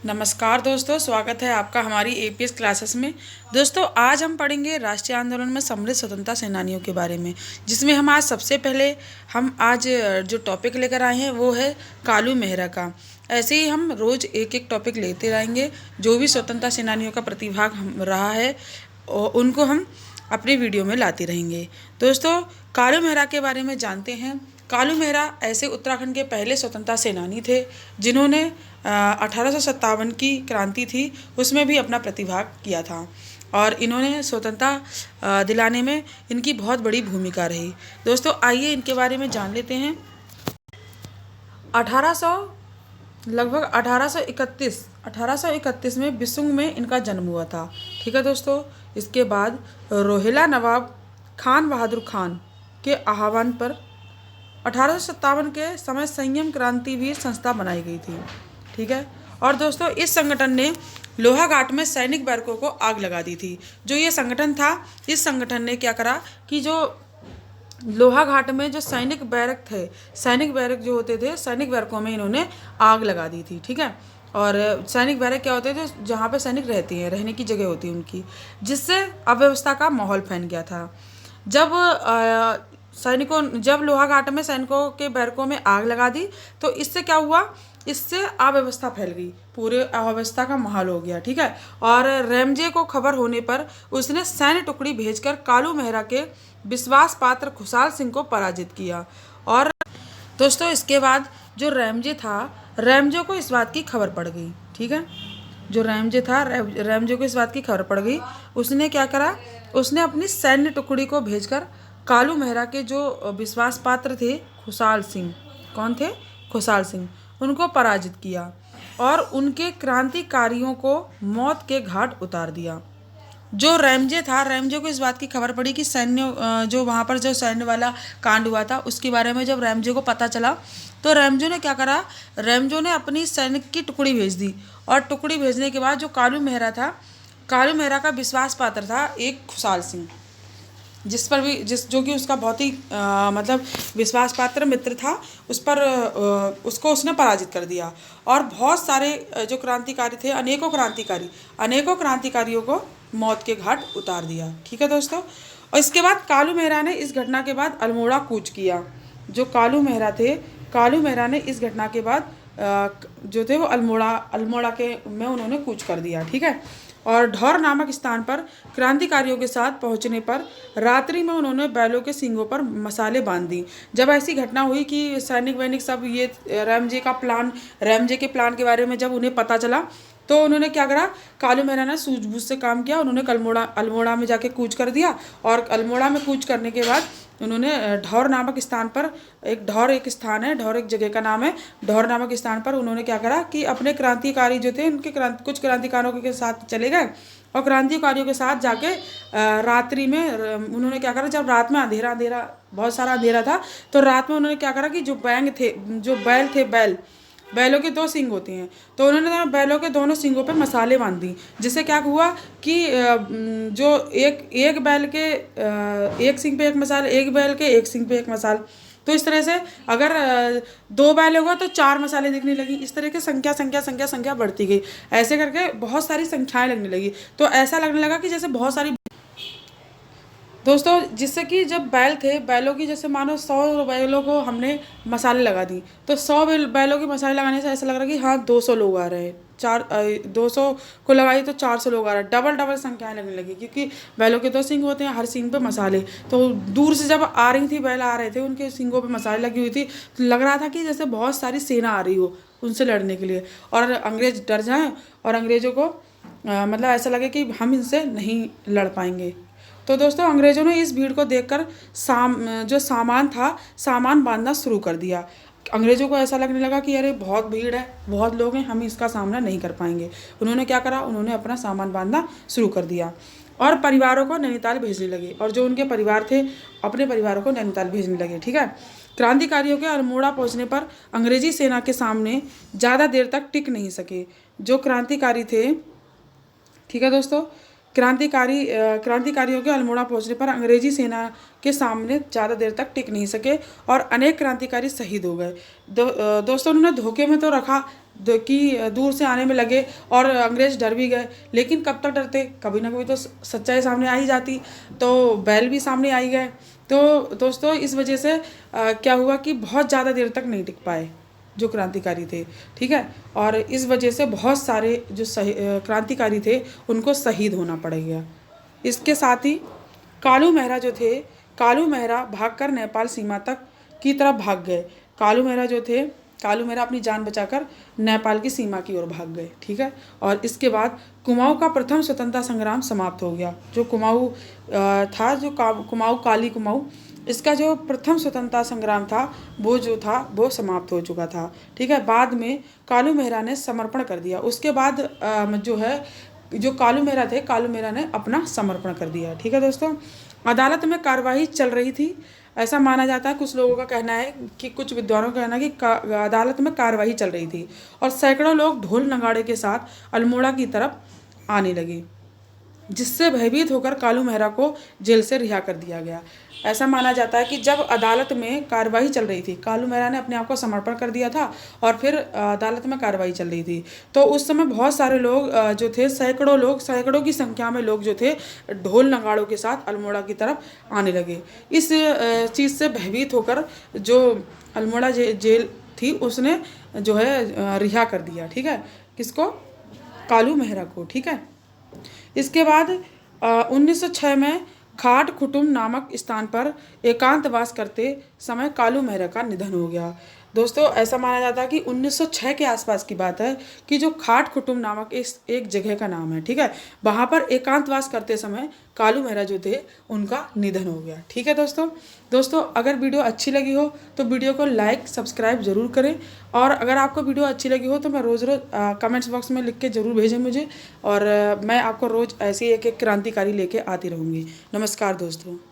नमस्कार दोस्तों, स्वागत है आपका हमारी एपीएस क्लासेस में। दोस्तों, आज हम पढ़ेंगे राष्ट्रीय आंदोलन में सम्मिलित स्वतंत्रता सेनानियों के बारे में, जिसमें हम आज सबसे पहले जो टॉपिक लेकर आए हैं वो है कालू मेहरा का। ऐसे ही हम रोज़ एक एक टॉपिक लेते रहेंगे। जो भी स्वतंत्रता सेनानियों का प्रतिभाग रहा है उनको हम अपनी वीडियो में लाते रहेंगे। दोस्तों, कालू मेहरा के बारे में जानते हैं। कालू मेहरा ऐसे उत्तराखंड के पहले स्वतंत्रता सेनानी थे जिन्होंने 1857 की क्रांति थी उसमें भी अपना प्रतिभाग किया था और इन्होंने स्वतंत्रता दिलाने में इनकी बहुत बड़ी भूमिका रही। दोस्तों, आइए इनके बारे में जान लेते हैं। 1800 लगभग 1831 में बिसुंग में इनका जन्म हुआ था। ठीक है दोस्तों। इसके बाद रोहिला नवाब खान बहादुर खान के आह्वान पर 1857 के समय संयम क्रांतिवीर संस्था बनाई गई थी। ठीक है। और दोस्तों, इस संगठन ने लोहाघाट में सैनिक बैरकों को आग लगा दी थी। जो ये संगठन था, इस संगठन ने क्या करा कि जो लोहाघाट में जो सैनिक बैरक थे, सैनिक बैरक जो होते थे, सैनिक बैरकों में इन्होंने आग लगा दी थी। ठीक है। और सैनिक बैरक क्या होते थे? जहाँ पे सैनिक रहते हैं, रहने की जगह होती है उनकी, जिससे अव्यवस्था का माहौल फैल गया था। जब लोहाघाट में सैनिकों के बैरकों में आग लगा दी तो इससे क्या हुआ? इससे अव्यवस्था फैल गई, पूरे अव्यवस्था का माहौल हो गया। ठीक है। और रेमजे को खबर होने पर उसने सैन्य टुकड़ी भेजकर कालू मेहरा के विश्वास पात्र खुशाल सिंह को पराजित किया। और दोस्तों, इसके बाद जो रेमजे था, रेमजे को इस बात की खबर पड़ गई। ठीक है। जो रेमजे था, रेमजे को इस बात की खबर पड़ गई। उसने क्या करा? उसने अपनी सैन्य टुकड़ी को भेजकर कालू मेहरा के जो विश्वास पात्र थे खुशाल सिंह, कौन थे? खुशाल सिंह, उनको पराजित किया और उनके क्रांतिकारियों को मौत के घाट उतार दिया। जो रेमजे था, रेमजे को इस बात की खबर पड़ी कि जो वहाँ पर जो सैन्य वाला कांड हुआ था उसके बारे में जब रेमजे को पता चला तो रेमजे ने क्या करा? रेमजे ने अपनी सैनिक की टुकड़ी भेज दी और टुकड़ी भेजने के बाद जो कालू मेहरा था, कालू मेहरा का विश्वास पात्र था एक खुशाल सिंह, जो कि उसका बहुत ही मतलब विश्वास पात्र मित्र था, उसको उसने पराजित कर दिया। और बहुत सारे जो क्रांतिकारी थे, अनेकों क्रांतिकारियों को मौत के घाट उतार दिया। ठीक है दोस्तों। और इसके बाद कालू मेहरा ने इस घटना के बाद अल्मोड़ा कूच किया। जो कालू मेहरा थे, कालू मेहरा ने इस घटना के बाद जो थे वो अल्मोड़ा के में उन्होंने कूच कर दिया। ठीक है। और ढौर नामक स्थान पर क्रांतिकारियों के साथ पहुंचने पर रात्रि में उन्होंने बैलों के सींगों पर मसाले बांध दी। जब ऐसी घटना हुई कि सैनिक वैनिक सब ये रेमजे के प्लान के बारे में जब उन्हें पता चला तो उन्होंने क्या करा? कालू मेहरा ने सूझबूझ से काम किया। उन्होंने अल्मोड़ा में जाके कूच कर दिया और अल्मोड़ा में कूच करने के बाद उन्होंने ढौर नामक स्थान पर, एक स्थान है, ढौर एक जगह का नाम है, ढौर नामक स्थान पर उन्होंने क्या करा कि अपने क्रांतिकारी जो थे उनके कुछ क्रांतिकारियों के साथ चले गए और क्रांतिकारियों के साथ जाके रात्रि में उन्होंने क्या करा? जब रात में अंधेरा बहुत सारा अंधेरा था तो रात में उन्होंने क्या करा कि जो बैल थे, बैलों के 2 सींग होते हैं, तो उन्होंने बैलों के दोनों सींगों पे मसाले बांध दी। जिससे क्या हुआ कि जो एक बैल के एक सींग पे एक मसाल, एक बैल के एक सींग पे एक मसाल, तो इस तरह से अगर 2 बैल होगा तो 4 मसाले दिखने लगी। इस तरह की संख्या बढ़ती गई। ऐसे करके बहुत सारी संख्याएं लगने लगी। तो ऐसा लगने लगा कि जैसे बहुत सारी दोस्तों, जिससे कि जब बैलों की जैसे मानो 100 बैलों को हमने मसाले लगा दी तो 100 बैलों के मसाले लगाने से ऐसा लग रहा है कि हाँ 200 लोग आ रहे हैं। 200 को लगाई तो 400 लोग आ रहे हैं। डबल संख्याएं लगने लगी क्योंकि बैलों के 2 सींग होते हैं, हर सींग पे मसाले। तो दूर से जब आ रही थी, बैल आ रहे थे, उनके सींगों पे मसाले लगी हुई थी, तो लग रहा था कि जैसे बहुत सारी सेना आ रही हो उनसे लड़ने के लिए और अंग्रेज डर जाएँ और अंग्रेज़ों को मतलब ऐसा लगे कि हम इनसे नहीं लड़ पाएंगे। तो दोस्तों, अंग्रेज़ों ने इस भीड़ को देखकर सामान बांधना शुरू कर दिया। अंग्रेज़ों को ऐसा लगने लगा कि अरे बहुत भीड़ है, बहुत लोग हैं, हम इसका सामना नहीं कर पाएंगे। उन्होंने क्या करा? उन्होंने अपना सामान बांधना शुरू कर दिया और परिवारों को नैनीताल भेजने लगे और जो उनके परिवार थे अपने परिवारों को नैनीताल भेजने लगे। ठीक है। क्रांतिकारियों के अल्मोड़ा पहुंचने पर अंग्रेजी सेना के सामने ज़्यादा देर तक टिक नहीं सके। जो क्रांतिकारी थे, ठीक है दोस्तों, क्रांतिकारियों के अल्मोड़ा पहुंचने पर अंग्रेजी सेना के सामने ज़्यादा देर तक टिक नहीं सके और अनेक क्रांतिकारी शहीद हो गए। दोस्तों, उन्होंने धोखे में तो रखा कि दूर से आने में लगे और अंग्रेज डर भी गए, लेकिन कब तक डरते, कभी ना कभी तो सच्चाई सामने आ ही जाती। तो बैल भी सामने आ ही गए। तो दोस्तों, इस वजह से क्या हुआ कि बहुत ज़्यादा देर तक नहीं टिक पाए जो क्रांतिकारी थे, ठीक है। और इस वजह से बहुत सारे जो क्रांतिकारी थे उनको शहीद होना पड़ गया। इसके साथ ही कालू मेहरा जो थे, कालू मेहरा भागकर नेपाल सीमा तक की तरफ भाग गए। कालू मेहरा अपनी जान बचाकर नेपाल की सीमा की ओर भाग गए, ठीक है। और इसके बाद कुमाऊँ का प्रथम स्वतंत्रता संग्राम समाप्त हो गया। जो कुमाऊँ था, जो कुमाऊँ काली कुमाऊँ, इसका जो प्रथम स्वतंत्रता संग्राम था वो समाप्त हो चुका था, ठीक है। बाद में कालू मेहरा ने समर्पण कर दिया। उसके बाद जो कालू मेहरा ने अपना समर्पण कर दिया, ठीक है दोस्तों। अदालत में कार्यवाही चल रही थी। ऐसा माना जाता है, कुछ लोगों का कहना है कि कुछ विद्वानों का कहना है कि अदालत में कार्यवाही चल रही थी और सैकड़ों लोग ढोल नगाड़े के साथ अल्मोड़ा की तरफ आने लगे, जिससे भयभीत होकर कालू मेहरा को जेल से रिहा कर दिया गया। ऐसा माना जाता है कि जब अदालत में कार्रवाई चल रही थी, कालू मेहरा ने अपने आप को समर्पण कर दिया था और फिर अदालत में कार्रवाई चल रही थी, तो उस समय बहुत सारे लोग जो थे, सैकड़ों की संख्या में लोग जो थे ढोल नगाड़ों के साथ अल्मोड़ा की तरफ आने लगे। इस चीज़ से भयभीत होकर जो अल्मोड़ा जेल थी उसने जो है रिहा कर दिया, ठीक है। किसको? कालू मेहरा को, ठीक है। इसके बाद 1906 में खाट खुटुम नामक स्थान पर एकांतवास करते समय कालू मेहरा का निधन हो गया। दोस्तों, ऐसा माना जाता है कि 1906 के आसपास की बात है कि जो खाट खुटुम नामक एक जगह का नाम है, ठीक है, वहाँ पर एकांतवास करते समय कालू मेहरा जो थे उनका निधन हो गया, ठीक है दोस्तों। अगर वीडियो अच्छी लगी हो तो वीडियो को लाइक सब्सक्राइब ज़रूर करें, और अगर आपको वीडियो अच्छी लगी हो तो मैं रोज़ कमेंट्स बॉक्स में लिख के ज़रूर भेजें मुझे, और मैं आपको रोज़ ऐसी एक क्रांतिकारी लेके आती रहूँगी। नमस्कार दोस्तों।